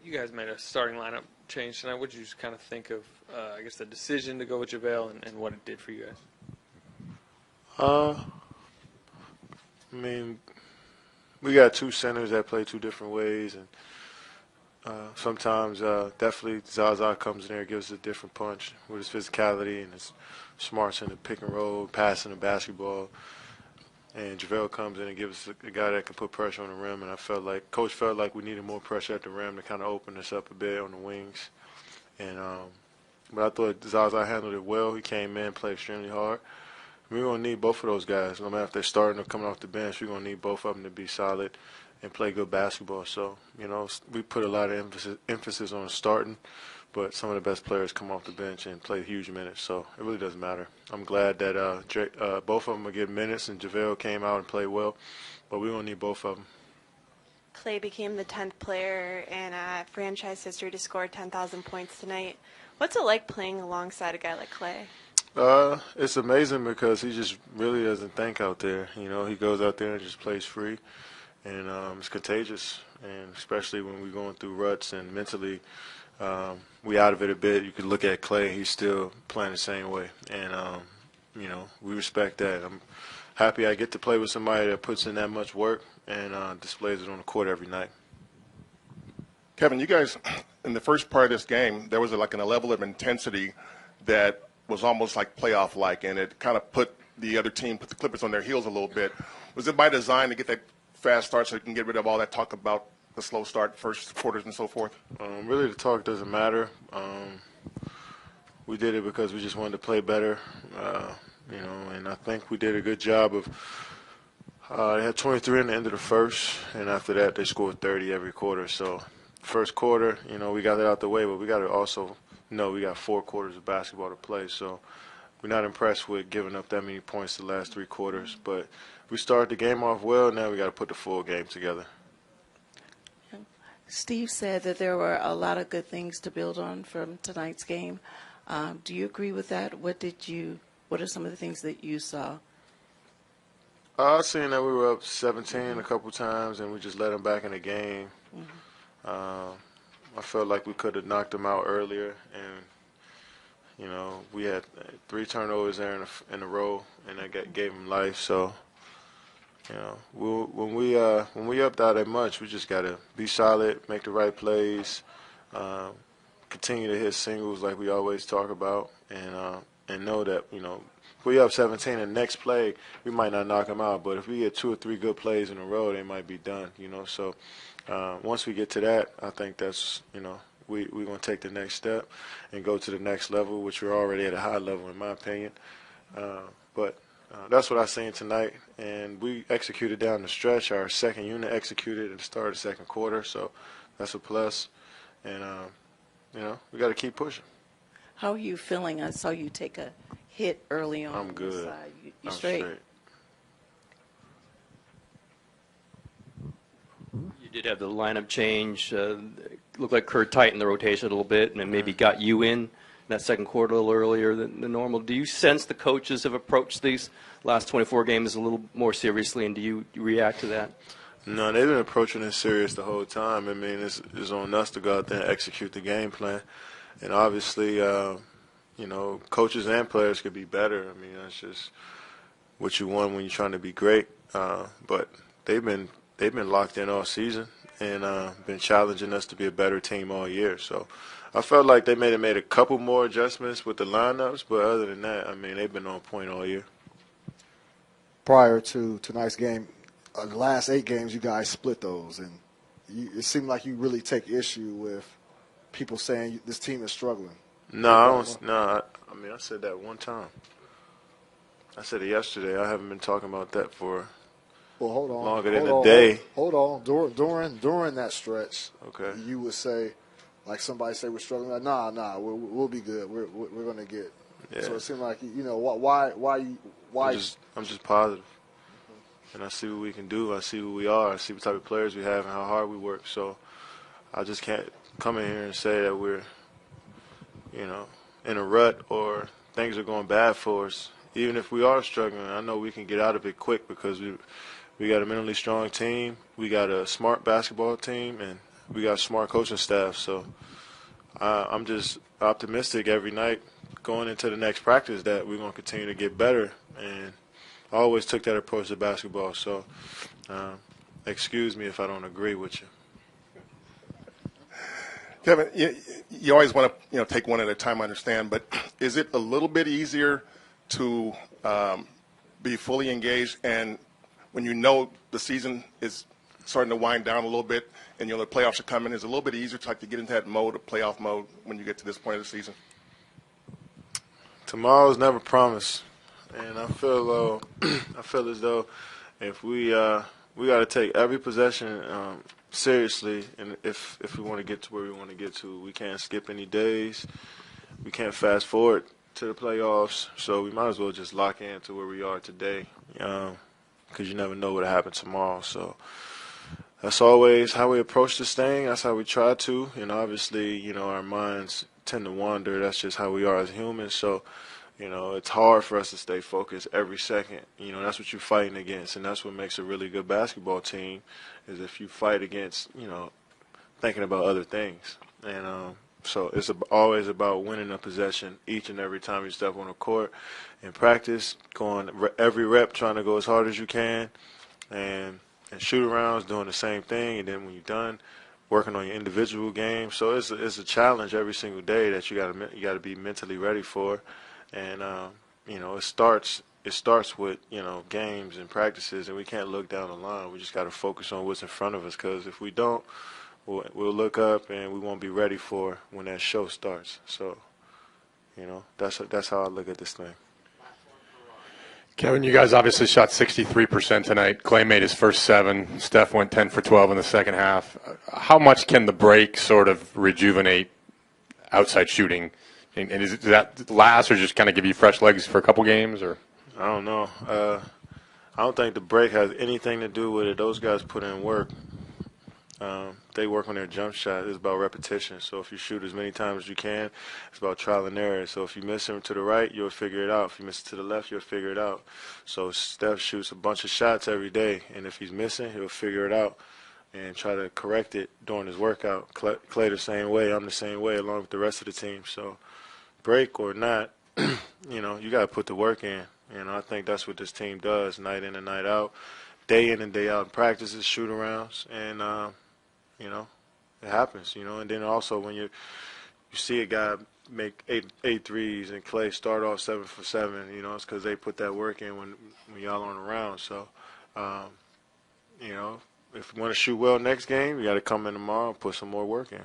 You guys made a starting lineup change tonight. What did you just kind of think of, I guess, the decision to go with JaVale and what it did for you guys? I mean, we got two centers that play two different ways, and sometimes definitely Zaza comes in there and gives us a different punch with his physicality and his smarts in the pick and roll, passing the basketball. And JaVale comes in and gives us a guy that can put pressure on the rim, and Coach felt like we needed more pressure at the rim to kind of open us up a bit on the wings. And but I thought Zaza handled it well. He came in, played extremely hard. We're going to need both of those guys. No matter if they're starting or coming off the bench, we're going to need both of them to be solid and play good basketball. So, we put a lot of emphasis on starting, but some of the best players come off the bench and play huge minutes, so it really doesn't matter. I'm glad that both of them will get minutes, and JaVale came out and played well, but we're going to need both of them. Clay became the 10th player in franchise history to score 10,000 points tonight. What's it like playing alongside a guy like Clay? It's amazing because he just really doesn't think out there. He goes out there and just plays free, and it's contagious, and especially when we're going through ruts and mentally we out of it a bit. You could look at Clay, he's still playing the same way, and we respect that. I'm happy I get to play with somebody that puts in that much work and displays it on the court every night. Kevin, you guys, in the first part of this game, there was a level of intensity that was almost like playoff-like, and it kind of put the Clippers on their heels a little bit. Was it by design to get that fast start so you can get rid of all that talk about the slow start, first quarters, and so forth? Really, the talk doesn't matter. We did it because we just wanted to play better, and I think we did a good job of they had 23 in the end of the first, and after that they scored 30 every quarter. So first quarter, we got it out the way, but we got to also know we got 4 quarters of basketball to play. So we're not impressed with giving up that many points the last 3 quarters, but we started the game off well. Now we got to put the full game together. Steve said that there were a lot of good things to build on from tonight's game. Do you agree with that? What are some of the things that you saw? I seen that we were up 17 a couple times, and we just let them back in the game. Mm-hmm. I felt like we could have knocked them out earlier, and we had 3 turnovers there in a row, and that gave them life. So. When we up that much, we just gotta be solid, make the right plays, continue to hit singles like we always talk about, and know that if we up 17 the next play, we might not knock them out, but if we get 2 or 3 good plays in a row, they might be done. So once we get to that, I think that's we're gonna take the next step and go to the next level, which we're already at a high level in my opinion, but. That's what I seen tonight, and we executed down the stretch. Our second unit executed at the start of the second quarter, so that's a plus. And, we got to keep pushing. How are you feeling? I saw you take a hit early on. I'm good. You straight? You did have the lineup change. Looked like Kerr tightened the rotation a little bit and maybe got you in that second quarter a little earlier than normal. Do you sense the coaches have approached these last 24 games a little more seriously, and do you react to that? No, they've been approaching it serious the whole time. I mean, it's on us to go out there and execute the game plan. And obviously, coaches and players could be better. I mean, that's just what you want when you're trying to be great. But they've been locked in all season and been challenging us to be a better team all year. So I felt like they may have made a couple more adjustments with the lineups, but other than that, I mean, they've been on point all year. Prior to tonight's game, the last 8 games, you guys split those, and it seemed like you really take issue with people saying this team is struggling. No, I don't. No, I said that one time. I said it yesterday. I haven't been talking about that for longer than a day. Hold on. During that stretch, okay, you would say, like somebody say we're struggling. Like, nah, we'll be good. We're going to get. Yeah. So it seemed like why. I'm just positive, and I see what we can do. I see who we are. I see what type of players we have and how hard we work. So I just can't come in here and say that we're, in a rut or things are going bad for us. Even if we are struggling, I know we can get out of it quick because we got a mentally strong team. We got a smart basketball team, and we got smart coaching staff. So I'm just optimistic every night going into the next practice that we're going to continue to get better. And I always took that approach to basketball. So excuse me if I don't agree with you. Kevin, you always want to take one at a time, I understand, but is it a little bit easier to be fully engaged and when you know the season is starting to wind down a little bit and the playoffs are coming, is it a little bit easier to get into that mode, of playoff mode, when you get to this point of the season? Tomorrow's never promised, and I feel as though if we got to take every possession seriously, and if we want to get to where we want to get to, we can't skip any days. We can't fast forward to the playoffs, so we might as well just lock in to where we are today, because you never know what'll happen tomorrow. So that's always how we approach this thing. That's how we try to, and obviously, our minds tend to wander. That's just how we are as humans. So, it's hard for us to stay focused every second. That's what you're fighting against, and that's what makes a really good basketball team, is if you fight against, thinking about other things. And so it's always about winning a possession each and every time you step on the court. In practice, going every rep, trying to go as hard as you can, and shoot-arounds, doing the same thing. And then when you're done, working on your individual game. So it's a challenge every single day that you got to be mentally ready for. And it starts with games and practices, and we can't look down the line. We just got to focus on what's in front of us, because if we don't, we'll look up and we won't be ready for when that show starts. So that's how I look at this thing. Kevin, you guys obviously shot 63% tonight. Clay made his first 7. Steph went 10 for 12 in the second half. How much can the break sort of rejuvenate outside shooting? And does that last, or just kind of give you fresh legs for a couple games? Or I don't know. I don't think the break has anything to do with it. Those guys put in work. They work on their jump shot. It's about repetition. So if you shoot as many times as you can, it's about trial and error. So if you miss him to the right, you'll figure it out. If you miss it to the left, you'll figure it out. So Steph shoots a bunch of shots every day, and if he's missing, he'll figure it out and try to correct it during his workout. Clay the same way. I'm the same way, along with the rest of the team. So break or not, you got to put the work in. I think that's what this team does, night in and night out, day in and day out in practices, shoot-arounds, and it happens, And then also when you see a guy make eight threes and Clay start off 7 for 7, it's because they put that work in when y'all aren't around. So, if you want to shoot well next game, you got to come in tomorrow and put some more work in.